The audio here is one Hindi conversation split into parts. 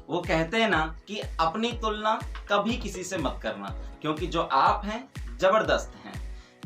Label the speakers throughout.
Speaker 1: वो कहते हैं ना कि अपनी तुलना कभी किसी से मत करना, क्योंकि जो आप हैं जबरदस्त हैं।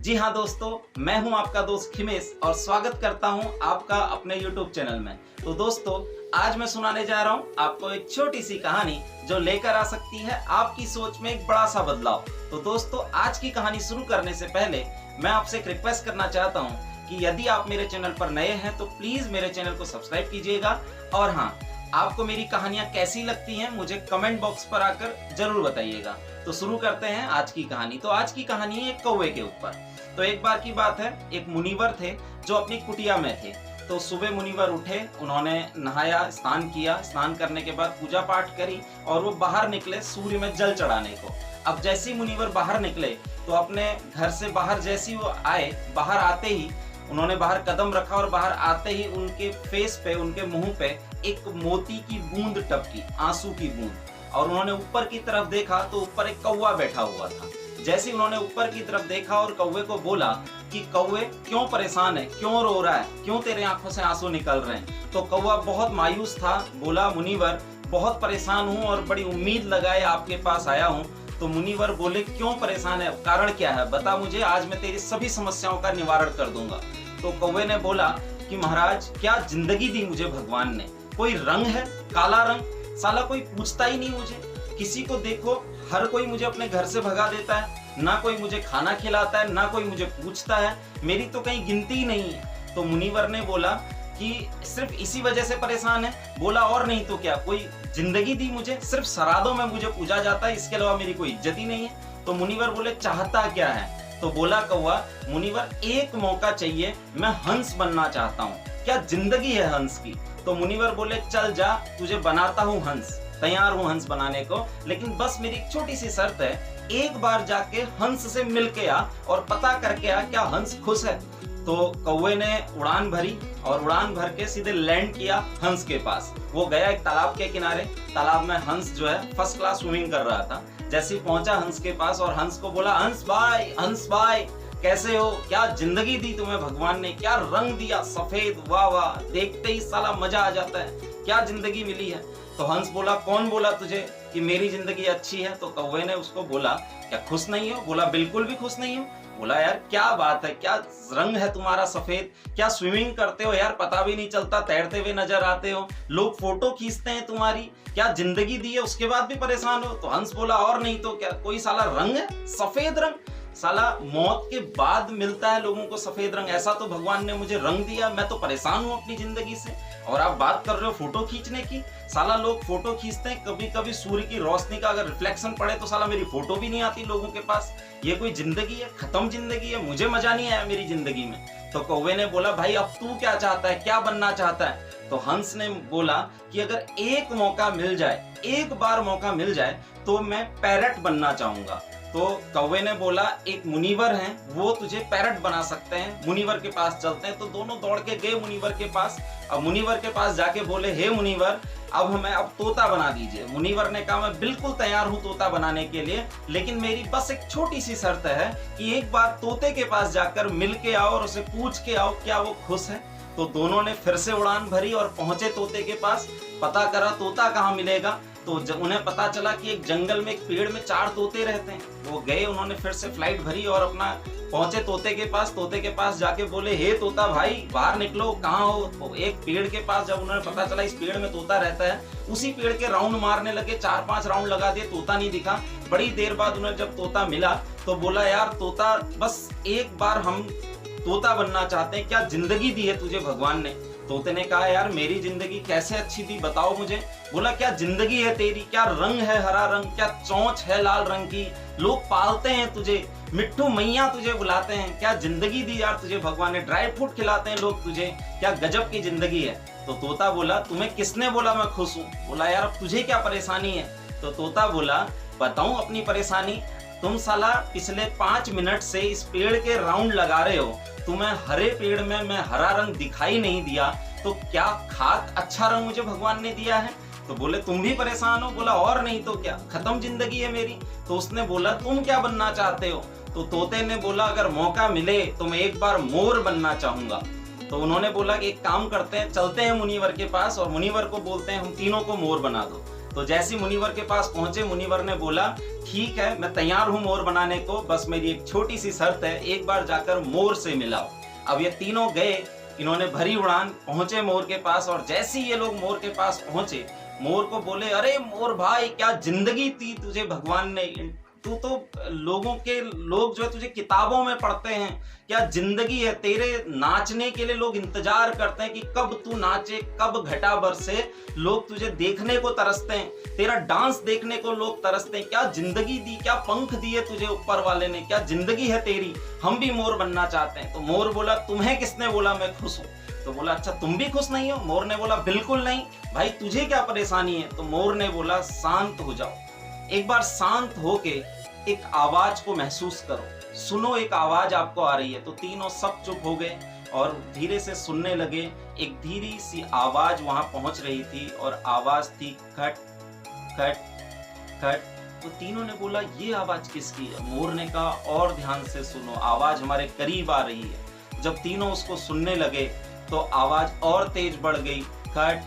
Speaker 1: जी हाँ दोस्तों, मैं हूं आपका दोस्त खिमेश और स्वागत करता हूं आपका अपने YouTube चैनल में। तो दोस्तों, आज मैं सुनाने जा रहा हूं आपको एक छोटी सी कहानी जो लेकर आ सकती है आपकी सोच में एक बड़ा सा बदलाव। तो दोस्तों, आज की कहानी शुरू करने से पहले मैं आपसे एक रिक्वेस्ट करना चाहता हूं कि यदि आप मेरे चैनल पर नए हैं तो प्लीज मेरे चैनल को सब्सक्राइब कीजिएगा। और हाँ, आपको मेरी कहानियां कैसी लगती हैं मुझे कमेंट बॉक्स पर आकर जरूर बताइएगा। तो शुरू करते हैं आज की कहानी। तो आज की कहानी है एक कौवे के ऊपर। तो एक बार की बात है, एक मुनिवर थे जो अपनी कुटिया में थे। तो सुबह मुनिवर उठे, उन्होंने नहाया, स्नान किया, स्नान करने के बाद पूजा पाठ करी और वो बाहर निकले सूर्य में जल चढ़ाने को। अब जैसे ही मुनिवर बाहर निकले तो अपने घर से बाहर जैसे ही वो आए, बाहर आते ही उन्होंने बाहर कदम रखा और बाहर आते ही उनके फेस पे, उनके मुंह पे एक मोती की बूंद टपकी, आंसू की बूंद। और उन्होंने ऊपर की तरफ देखा तो ऊपर एक कौवा बैठा हुआ था। जैसे ही उन्होंने ऊपर की तरफ देखा और कौवे को बोला कि कौवे क्यों परेशान है, क्यों रो रहा है, क्यों तेरे आंखों से आंसू निकल रहे हैं। तो कौवा बहुत मायूस था, बोला मुनिवर बहुत परेशान हूँ और बड़ी उम्मीद लगाए आपके पास आया हूँ। तो मुनिवर बोले क्यों परेशान है, कारण क्या है, बता मुझे, आज मैं तेरी सभी समस्याओं का निवारण कर दूंगा। तो कौवे ने बोला कि महाराज, क्या जिंदगी दी मुझे भगवान ने, कोई रंग है काला रंग, साला कोई पूछता ही नहीं मुझे। किसी को देखो हर कोई मुझे अपने घर से भगा देता है, ना कोई मुझे खाना खिलाता है, ना कोई मुझे पूछता है, मेरी तो कहीं गिनती ही नहीं है। तो मुनिवर ने बोला कि सिर्फ इसी वजह से परेशान है। बोला और नहीं तो क्या, कोई जिंदगी दी मुझे, सिर्फ श्राद्धों में मुझे पूजा जाता है, इसके अलावा मेरी कोई इज्जत ही नहीं है। तो मुनिवर बोले चाहता क्या है। तो बोला कौवा, मुनिवर एक मौका चाहिए, मैं हंस बनना चाहता हूँ, क्या जिंदगी है हंस की। तो मुनिवर बोले चल जा, तुझे बनाता हूँ हंस, तैयार हूँ हंस बनाने को, लेकिन बस मेरी एक छोटी सी शर्त है, एक बार जाके हंस से मिल के आ और पता करके आ क्या हंस खुश है। तो कौवे ने उड़ान भरी और उड़ान भर के सीधे लैंड किया हंस के पास। वो गया एक तालाब के किनारे, तालाब में हंस जो है फर्स्ट क्लास स्विमिंग कर रहा था। जैसे ही पहुंचा हंस के पास और हंस को बोला, हंस भाई कैसे हो, क्या जिंदगी दी तुम्हें भगवान ने, क्या रंग दिया सफेद, वाह वाह, देखते ही साला मजा आ जाता है, क्या जिंदगी मिली है। तो हंस बोला कौन बोला तुझे कि मेरी जिंदगी अच्छी है। तो कौवे ने उसको बोला क्या खुश नहीं हो। बोला बिल्कुल भी खुश नहीं हूँ। बोला यार क्या बात है, क्या रंग है तुम्हारा सफेद, क्या स्विमिंग करते हो यार, पता भी नहीं चलता, तैरते हुए नजर आते हो, लोग फोटो खींचते हैं तुम्हारी, क्या जिंदगी दी है उसके बाद भी परेशान हो। तो हंस बोला और नहीं तो क्या, कोई साला रंग है सफेद रंग, साला मौत के बाद मिलता है लोगों को सफेद रंग, ऐसा तो भगवान ने मुझे रंग दिया, मैं तो परेशान हूँ अपनी जिंदगी से। और आप बात कर रहे हो फोटो खींचने की, साला लोग फोटो खींचते हैं, कभी कभी सूर्य की रोशनी का अगर रिफ्लेक्शन पड़े तो साला मेरी फोटो भी नहीं आती लोगों के पास। ये कोई जिंदगी है, खत्म जिंदगी है, मुझे मजा नहीं आया मेरी जिंदगी में। तो कौवे ने बोला भाई अब तू क्या चाहता है, क्या बनना चाहता है। तो हंस ने बोला कि अगर एक मौका मिल जाए, एक बार मौका मिल जाए तो मैं पैरट बनना चाहूंगा। तो कौवे ने बोला एक मुनिवर हैं, वो तुझे पैरट बना सकते हैं, मुनिवर के पास चलते हैं। तो दोनों दौड़ के गए मुनिवर के पास। अब मुनिवर के पास जाके बोले हे मुनिवर, अब हमें अब तोता बना दीजिए। मुनिवर ने कहा मैं बिल्कुल तैयार हूँ तोता बनाने के लिए, लेकिन मेरी बस एक छोटी सी शर्त है कि एक बार तोते के पास जाकर मिल के आओ और उसे पूछ के आओ क्या वो खुश है। तो दोनों ने फिर से उड़ान भरी और पहुंचे तोते के पास। पता करा तोता कहाँ मिलेगा, तो उन्हें पता चला कि एक जंगल में एक पेड़ में 4 तोते रहते हैं। वो गए, उन्होंने फिर से फ्लाइट भरी और अपना पहुंचे तोते के पास। तोते के पास जाके बोले हे तोता भाई बाहर निकलो, कहाँ हो। तो एक पेड़ के पास जब उन्होंने पता चला इस पेड़ में तोता रहता है, उसी पेड़ के राउंड मारने लगे, 4-5 राउंड लगा दिए, तोता नहीं दिखा। बड़ी देर बाद उन्हें जब तोता मिला तो बोला यार तोता, बस एक बार हम तोता बनना चाहते हैं, क्या जिंदगी दी है तुझे भगवान ने। तोते ने कहा यार मेरी जिंदगी कैसे अच्छी थी बताओ मुझे। बोला क्या जिंदगी है तेरी, क्या रंग है हरा रंग, क्या चोंच है लाल रंग की, लोग पालते हैं तुझे, मिट्टू मैया तुझे बुलाते हैं, क्या जिंदगी दी यार तुझे भगवान ने, ड्राई फ्रूट खिलाते हैं लोग तुझे, क्या गजब की जिंदगी है। तो तोता बोला तुम्हें किसने बोला मैं खुश हूँ। बोला यार अब तुझे क्या परेशानी है। तो तोता बोला बताऊं अपनी परेशानी, तुम साला पिछले 5 मिनट से इस पेड़ के राउंड लगा रहे हो, तुम्हें हरे पेड़ में मैं हरा रंग दिखाई नहीं दिया, तो क्या खाक अच्छा रंग मुझे भगवान ने दिया है। तो बोले तुम भी परेशान हो। बोला और नहीं तो क्या, खत्म जिंदगी है मेरी। तो उसने बोला तुम क्या बनना चाहते हो। तो तोते ने बोला अगर मौका मिले तो मैं एक बार मोर बनना चाहूंगा। तो उन्होंने बोला कि एक काम करते हैं, चलते हैं मुनिवर के पास और मुनिवर को बोलते हैं हम तीनों को मोर बना दो। तो जैसे मुनिवर के पास पहुंचे, मुनिवर ने बोला ठीक है मैं तैयार हूं मोर बनाने को, बस मेरी एक छोटी सी शर्त है, एक बार जाकर मोर से मिलाओ। अब ये तीनों गए, इन्होंने भरी उड़ान, पहुंचे मोर के पास, और जैसे ही ये लोग मोर के पास पहुंचे, मोर को बोले अरे मोर भाई क्या जिंदगी दी तुझे भगवान ने, तू तो लोग जो है तुझे किताबों में पढ़ते हैं, क्या जिंदगी है, तेरे नाचने के लिए लोग इंतजार करते हैं कि कब तू नाचे, कब घटा बरसे, लोग तुझे देखने को तरसते हैं, तेरा डांस देखने को लोग तरसते हैं, क्या जिंदगी दी, क्या पंख दिए तुझे ऊपर वाले ने, क्या जिंदगी है तेरी, हम भी मोर बनना चाहते हैं। तो मोर बोला तुम्हें किसने बोला मैं खुश हूं? तो बोला अच्छा तुम भी खुश नहीं हो? मोर ने बोला बिल्कुल नहीं भाई, तुझे क्या परेशानी है? तो मोर ने बोला शांत हो जाओ, एक बार शांत होके एक आवाज को महसूस करो, सुनो एक आवाज आपको आ रही है। तो तीनों सब चुप हो गए और धीरे से सुनने लगे। एक धीरी सी आवाज वहां पहुंच रही थी और आवाज थी खट खट खट। तो तीनों ने बोला ये आवाज किसकी है? मोर ने कहा और ध्यान से सुनो, आवाज हमारे करीब आ रही है। जब तीनों उसको सुनने लगे तो आवाज और तेज बढ़ गई, खट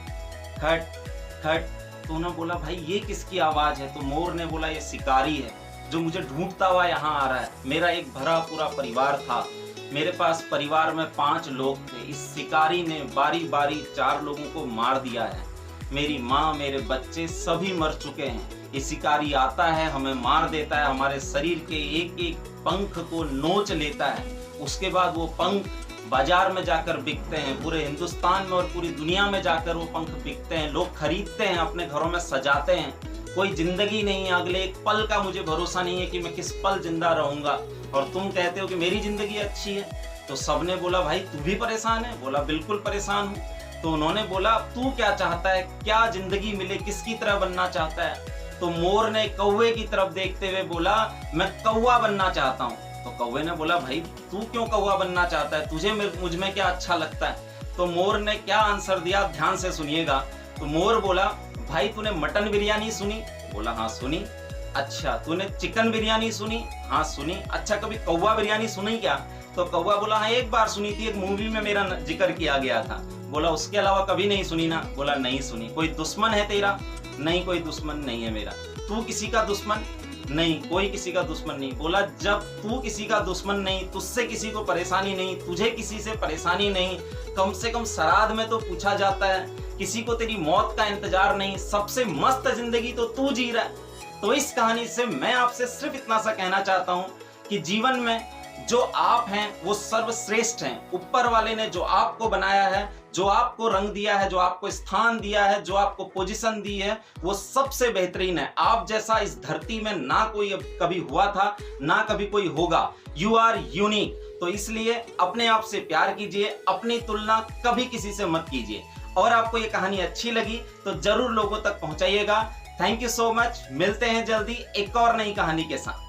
Speaker 1: खट खट। तो उन्होंने बोला भाई ये किसकी आवाज है? तो मोर ने बोला ये शिकारी है जो मुझे ढूंढता हुआ यहाँ आ रहा है। मेरा एक भरा पूरा परिवार था, मेरे पास परिवार में 5 लोग थे, इस शिकारी ने बारी बारी 4 लोगों को मार दिया है, मेरी माँ मेरे बच्चे सभी मर चुके हैं। ये शिकारी आता है हमें मार देता है, हमारे शरीर के एक एक पंख को नोच लेता है, उसके बाद वो पंख बाजार में जाकर बिकते हैं, पूरे हिंदुस्तान में और पूरी दुनिया में जाकर वो पंख बिकते हैं, लोग खरीदते हैं, अपने घरों में सजाते हैं। कोई जिंदगी नहीं है, अगले एक पल का मुझे भरोसा नहीं है कि मैं किस पल जिंदा रहूंगा, और तुम कहते हो कि मेरी जिंदगी अच्छी है। तो सबने बोला भाई तू भी परेशान है? बोला बिल्कुल परेशान हूँ। तो उन्होंने बोला तू क्या चाहता है, क्या जिंदगी मिले, किसकी तरह बनना चाहता है? तो मोर ने कौवे की तरफ देखते हुए बोला मैं कौवा बनना चाहता हूँ। तो कौवे ने बोला भाई तू क्यों कौवा बनना चाहता है, तुझे मुझ में क्या अच्छा लगता है? तो मोर ने क्या आंसर दिया, ध्यान से सुनिएगा। तो मोर बोला भाई तूने मटन बिरयानी सुनी? बोला हाँ सुनी। अच्छा तूने चिकन बिरयानी सुनी? हाँ सुनी। अच्छा कभी कौवा बिरयानी सुनी क्या? तो कौवा बोला हाँ एक बार सुनी थी, एक मूवी में मेरा जिक्र किया गया था। बोला उसके अलावा कभी नहीं सुनी ना? बोला नहीं सुनी। कोई दुश्मन है तेरा? नहीं कोई दुश्मन नहीं है मेरा। तू किसी का दुश्मन? नहीं कोई किसी का दुश्मन नहीं। बोला जब तू किसी का दुश्मन नहीं, तुझसे किसी को परेशानी नहीं, तुझे किसी से परेशानी नहीं, कम से कम श्राद्ध में तो पूछा जाता है, किसी को तेरी मौत का इंतजार नहीं, सबसे मस्त जिंदगी तो तू जी रहा है। तो इस कहानी से मैं आपसे सिर्फ इतना सा कहना चाहता हूं कि जीवन में जो आप हैं वो सर्वश्रेष्ठ हैं। ऊपर वाले ने जो आपको बनाया है, जो आपको रंग दिया है, जो आपको स्थान दिया है, जो आपको पोजीशन दी है, वो सबसे बेहतरीन है। आप जैसा इस धरती में ना कोई कभी हुआ था, ना कभी कोई होगा। You are unique. तो इसलिए अपने आप से प्यार कीजिए, अपनी तुलना कभी किसी से मत कीजिए। और आपको ये कहानी अच्छी लगी तो जरूर लोगों तक पहुंचाइएगा। Thank you so much. मिलते हैं जल्दी एक और नई कहानी के साथ।